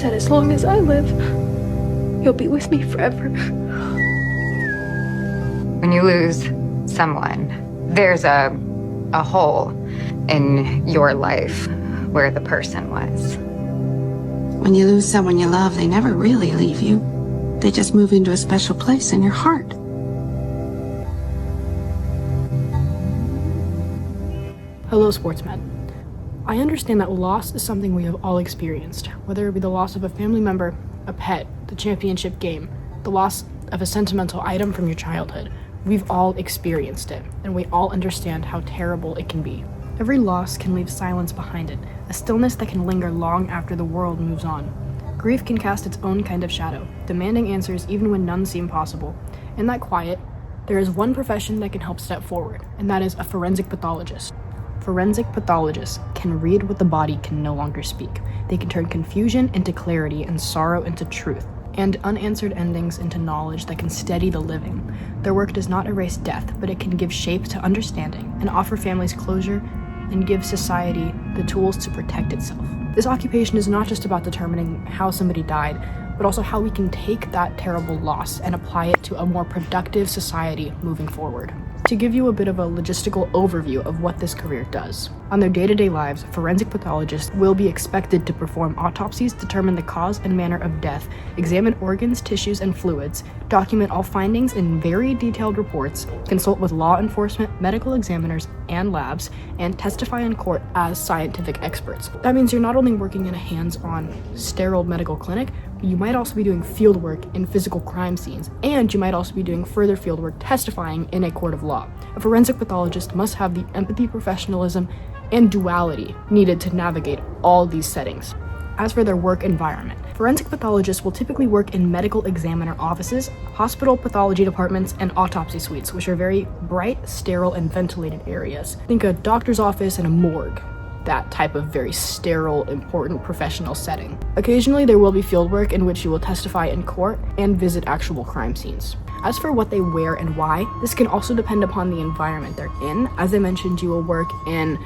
said, as long as I live, you'll be with me forever. When you lose someone, there's a hole in your life where the person was. When you lose someone you love, they never really leave you. They just move into a special place in your heart. Hello, sportsmen. I understand that loss is something we have all experienced, whether it be the loss of a family member, a pet, the championship game, the loss of a sentimental item from your childhood. We've all experienced it, and we all understand how terrible it can be. Every loss can leave silence behind it, a stillness that can linger long after the world moves on. Grief can cast its own kind of shadow, demanding answers even when none seem possible. In that quiet, there is one profession that can help step forward, and that is a forensic pathologist. Forensic pathologists can read what the body can no longer speak. They can turn confusion into clarity and sorrow into truth, and unanswered endings into knowledge that can steady the living. Their work does not erase death, but it can give shape to understanding and offer families closure and give society the tools to protect itself. This occupation is not just about determining how somebody died, but also how we can take that terrible loss and apply it to a more productive society moving forward. To give you a bit of a logistical overview of what this career does. On their day-to-day lives, forensic pathologists will be expected to perform autopsies, determine the cause and manner of death, examine organs, tissues, and fluids, document all findings in very detailed reports, consult with law enforcement, medical examiners, and labs, and testify in court as scientific experts. That means you're not only working in a hands-on, sterile medical clinic, but you might also be doing field work in physical crime scenes, and you might also be doing further field work testifying in a court of law. A forensic pathologist must have the empathy, professionalism, and duality needed to navigate all these settings. As for their work environment, forensic pathologists will typically work in medical examiner offices, hospital pathology departments, and autopsy suites, which are very bright, sterile, and ventilated areas. Think a doctor's office and a morgue. That type of very sterile, important professional setting. Occasionally, there will be field work in which you will testify in court and visit actual crime scenes. As for what they wear and why, this can also depend upon the environment they're in. As I mentioned, you will work in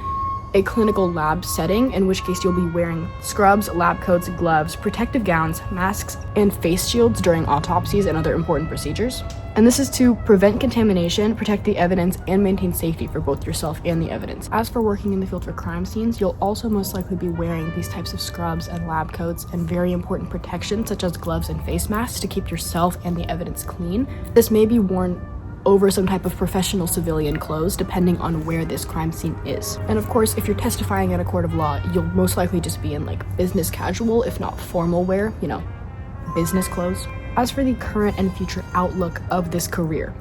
a clinical lab setting, in which case you'll be wearing scrubs, lab coats, gloves, protective gowns, masks, and face shields during autopsies and other important procedures. And this is to prevent contamination, protect the evidence, and maintain safety for both yourself and the evidence. As for working in the field for crime scenes, you'll also most likely be wearing these types of scrubs and lab coats and very important protection such as gloves and face masks to keep yourself and the evidence clean. This may be worn over some type of professional civilian clothes, depending on where this crime scene is. And of course, if you're testifying at a court of law, you'll most likely just be in business casual, if not formal wear, business clothes. As for the current and future outlook of this career,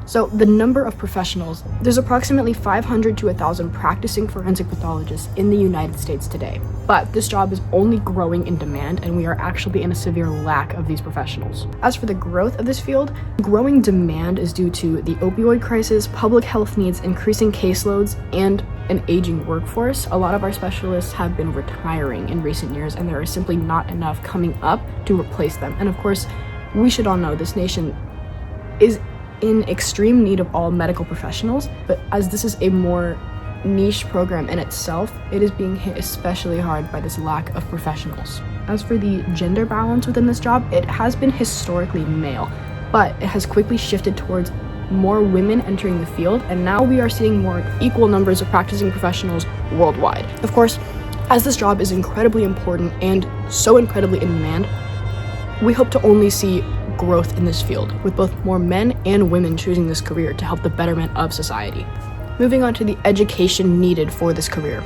so the number of professionals, there's approximately 500 to 1,000 practicing forensic pathologists in the United States today. But this job is only growing in demand, and we are actually in a severe lack of these professionals. As for the growth of this field, growing demand is due to the opioid crisis, public health needs, increasing caseloads, and an aging workforce. A lot of our specialists have been retiring in recent years, and there is simply not enough coming up to replace them. And of course, we should all know this nation is in extreme need of all medical professionals, but as this is a more niche program in itself, it is being hit especially hard by this lack of professionals. As for the gender balance within this job, it has been historically male, but it has quickly shifted towards more women entering the field, and now we are seeing more equal numbers of practicing professionals worldwide. Of course, as this job is incredibly important and so incredibly in demand, we hope to only see growth in this field, with both more men and women choosing this career to help the betterment of society. Moving on to the education needed for this career.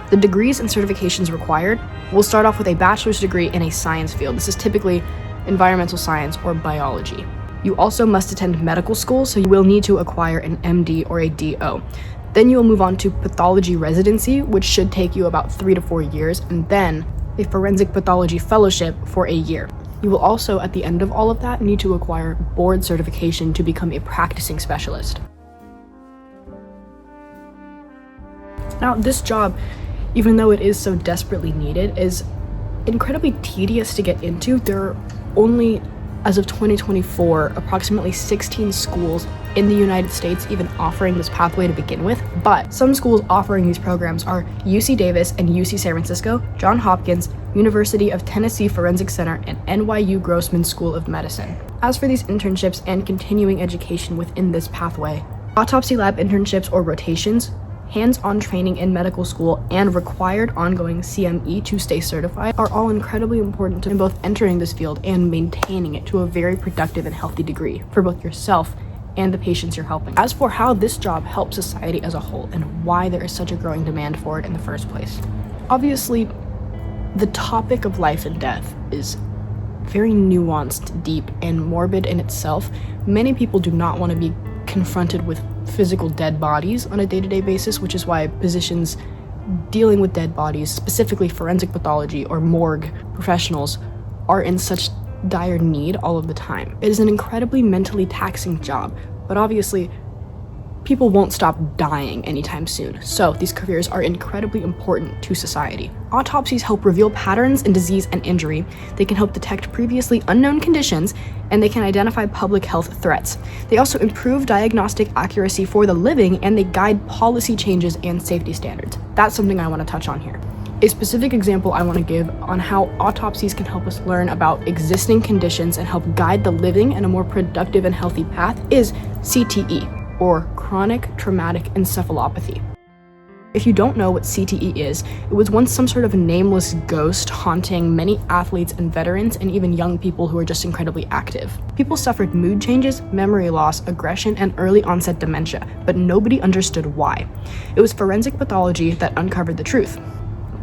The degrees and certifications required will start off with a bachelor's degree in a science field. This is typically environmental science or biology. You also must attend medical school, so you will need to acquire an MD or a DO. Then you will move on to pathology residency, which should take you about 3 to 4 years, and then a forensic pathology fellowship for a year. You will also, at the end of all of that, need to acquire board certification to become a practicing specialist. Now, this job, even though it is so desperately needed, is incredibly tedious to get into. There are only, as of 2024, approximately 16 schools in the United States even offering this pathway to begin with, but some schools offering these programs are UC Davis and UC San Francisco, Johns Hopkins, University of Tennessee Forensic Center, and NYU Grossman School of Medicine. As for these internships and continuing education within this pathway, autopsy lab internships or rotations, hands-on training in medical school, and required ongoing CME to stay certified are all incredibly important in both entering this field and maintaining it to a very productive and healthy degree for both yourself and the patients you're helping. As for how this job helps society as a whole and why there is such a growing demand for it in the first place, obviously, the topic of life and death is very nuanced, deep, and morbid in itself. Many people do not want to be confronted with physical dead bodies on a day-to-day basis, which is why physicians dealing with dead bodies, specifically forensic pathology or morgue professionals, are in such dire need all of the time. It is an incredibly mentally taxing job, but obviously people won't stop dying anytime soon, so these careers are incredibly important to society. Autopsies help reveal patterns in disease and injury, they can help detect previously unknown conditions, and they can identify public health threats. They also improve diagnostic accuracy for the living, and they guide policy changes and safety standards. That's something I want to touch on here. A specific example I want to give on how autopsies can help us learn about existing conditions and help guide the living in a more productive and healthy path is CTE, or chronic traumatic encephalopathy. If you don't know what CTE is, it was once some sort of nameless ghost haunting many athletes and veterans and even young people who are just incredibly active. People suffered mood changes, memory loss, aggression, and early onset dementia, but nobody understood why. It was forensic pathology that uncovered the truth.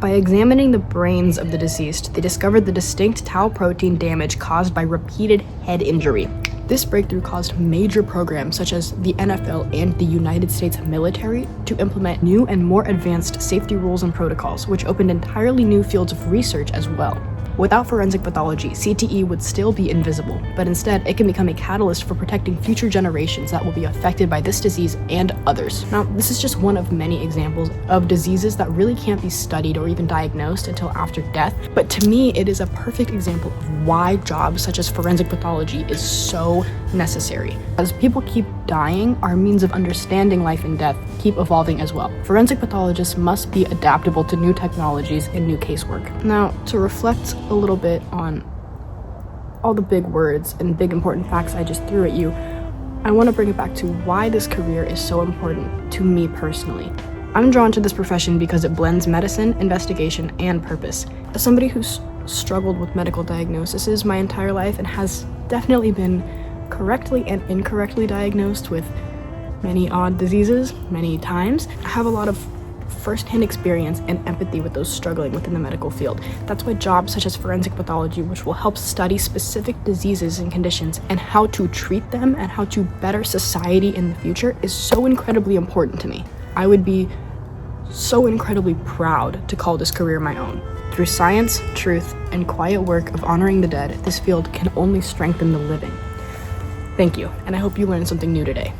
By examining the brains of the deceased, they discovered the distinct tau protein damage caused by repeated head injury. This breakthrough caused major programs such as the NFL and the United States military to implement new and more advanced safety rules and protocols, which opened entirely new fields of research as well. Without forensic pathology, CTE would still be invisible, but instead it can become a catalyst for protecting future generations that will be affected by this disease and others. Now, this is just one of many examples of diseases that really can't be studied or even diagnosed until after death, but to me, it is a perfect example of why jobs such as forensic pathology is so necessary. As people keep dying, our means of understanding life and death keep evolving as well. Forensic pathologists must be adaptable to new technologies and new casework. Now, to reflect a little bit on all the big words and big important facts I just threw at you, I want to bring it back to why this career is so important to me personally. I'm drawn to this profession because it blends medicine, investigation, and purpose. As somebody who's struggled with medical diagnoses my entire life and has definitely been correctly and incorrectly diagnosed with many odd diseases many times, I have a lot of first-hand experience and empathy with those struggling within the medical field. That's why jobs such as forensic pathology, which will help study specific diseases and conditions and how to treat them and how to better society in the future, is so incredibly important to me. I would be so incredibly proud to call this career my own. Through science, truth, and quiet work of honoring the dead, this field can only strengthen the living. Thank you, and I hope you learned something new today.